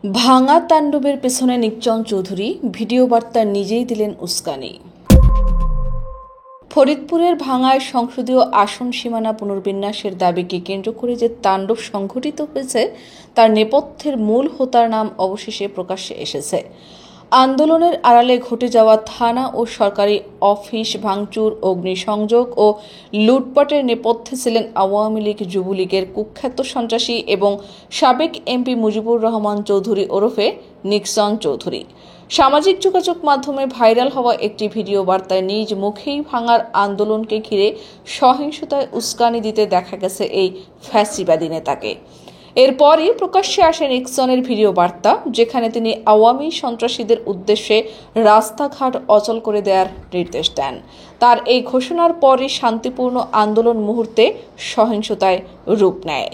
ভাঙা তাণ্ডবের পেছনে নিকচন চৌধুরী ভিডিও বার্তা নিজেই দিলেন উস্কানি। ফরিদপুরের ভাঙায় সংসদীয় আসন সীমানা পুনর্বিন্যাসের দাবিকে কেন্দ্র করে যে তাণ্ডব সংঘটিত হয়েছে তার নেপথ্যের মূল হোতার নাম অবশেষে প্রকাশ্যে এসেছে। আন্দোলনের আড়ালে ঘটে যাওয়া থানা ও সরকারি অফিস ভাঙচুর, অগ্নিসংযোগ ও লুটপাটের নেপথ্যে ছিলেন আওয়ামী লীগ যুবলীগের কুখ্যাত সন্ত্রাসী এবং সাবেক এমপি মুজিবুর রহমান চৌধুরী ওরফে নিকচন চৌধুরী। সামাজিক যোগাযোগ মাধ্যমে ভাইরাল হওয়া একটি ভিডিও বার্তায় নিজ মুখেই ভাঙার আন্দোলনকে ঘিরে সহিংসতায় উস্কানি দিতে দেখা গেছে এই ফ্যাসিবাদী নেতাকে। এরপরই প্রকাশ্যে আসে নিকচনের ভিডিও বার্তা, যেখানে তিনি আওয়ামী সন্ত্রাসীদের উদ্দেশ্যে রাস্তাঘাট অচল করে দেওয়ার নির্দেশ দেন। তার এই ঘোষণার পরই শান্তিপূর্ণ আন্দোলন মুহূর্তে সহিংসতায় রূপ নেয়।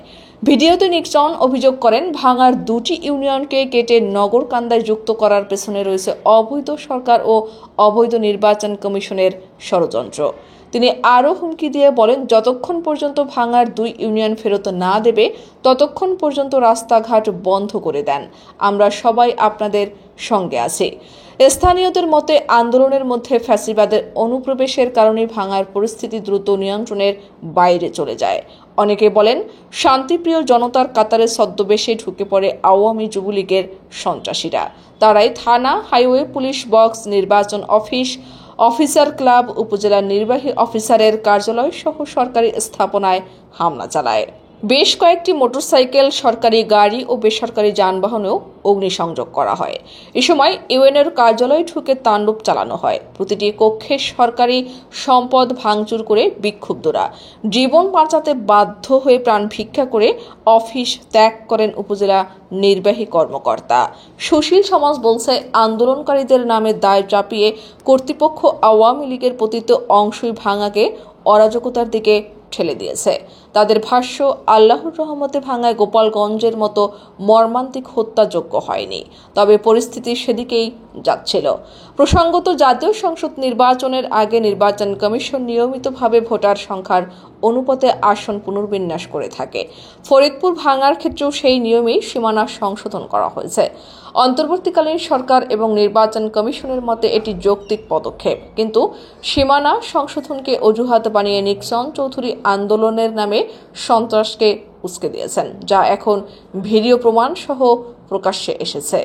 ভিডিওতে নিকচন অভিযোগ করেন, ভাঙার দুটি ইউনিয়নকে কেটে নগরকান্দায় যুক্ত করার পেছনে রয়েছে অবৈধ সরকার ও অবৈধ নির্বাচন কমিশনের ষড়যন্ত্র। তিনি আরও হুমকি দিয়ে বলেন, যতক্ষণ পর্যন্ত ভাঙার দুই ইউনিয়ন ফেরত না দেবে ততক্ষণ পর্যন্ত রাস্তাঘাট বন্ধ করে দেন। আমরা সবাই আপনাদের সঙ্গে আছি। স্থানীয়দের মতে আন্দোলনের মধ্যে ফ্যাসিবাদের অনুপ্রবেশের কারণে ভাঙার পরিস্থিতি দ্রুত নিয়ন্ত্রণের বাইরে চলে যায়। অনেকে বলেন, শান্তিপ্রিয় জনতার কাতারে ছদ্মবেশে ঢুকে পড়ে আওয়ামী যুবলীগের সন্ত্রাসীরা। তারাই থানা, হাইওয়ে, পুলিশ বক্স, নির্বাচন অফিসার ক্লাব, উপজেলা নির্বাহী অফিসারের কার্যালয় সহ সরকারি স্থাপনায় হামলা চালায়। বেশ কয়েকটি মোটরসাইকেল, সরকারি গাড়ি ও বেসরকারি যানবাহনেও অগ্নিসংযোগ করা হয়। এ সময় ইউএনএর কার্যালয়ে ঢুকে তাণ্ডব চালানো হয়। প্রতিটি কক্ষে সরকারি সম্পদ ভাঙচুর করে বিক্ষুব্ধরা জীবন বাঁচাতে বাধ্য হয়ে প্রাণ ভিক্ষা করে অফিস ত্যাগ করেন উপজেলা নির্বাহী কর্মকর্তা। সুশীল সমাজ বলছে, আন্দোলনকারীদের নামে দায় চাপিয়ে কর্তৃপক্ষ আওয়ামী লীগের পতিত অংশই ভাঙাকে অরাজকতার দিকে ঠেলে দিয়েছে। তাদের ভাষ্য, আল্লাহর রহমতে ভাঙায় গোপালগঞ্জের মতো মর্মান্তিক হত্যাযোগ্য হয়নি, তবে পরিস্থিতি সেদিকেই যাচ্ছিল। প্রসঙ্গত, জাতীয় সংসদ নির্বাচনের আগে নির্বাচন কমিশন নিয়মিতভাবে ভোটার সংখ্যার অনুপাতে আসন পুনর্বিন্যাস করে থাকে। ফরিদপুর ভাঙার ক্ষেত্রেও সেই নিয়মেই সীমানা সংশোধন করা হয়েছে। অন্তর্বর্তীকালীন সরকার এবং নির্বাচন কমিশনের মতে এটি যৌক্তিক পদক্ষেপ, কিন্তু সীমানা সংশোধনকে অজুহাত বানিয়ে নিকচন চৌধুরী আন্দোলনের নামে সন্ত্রাসকে উস্কে দিয়েছেন, যা এখন ভিডিও প্রমাণ সহ প্রকাশ্যে এসেছে।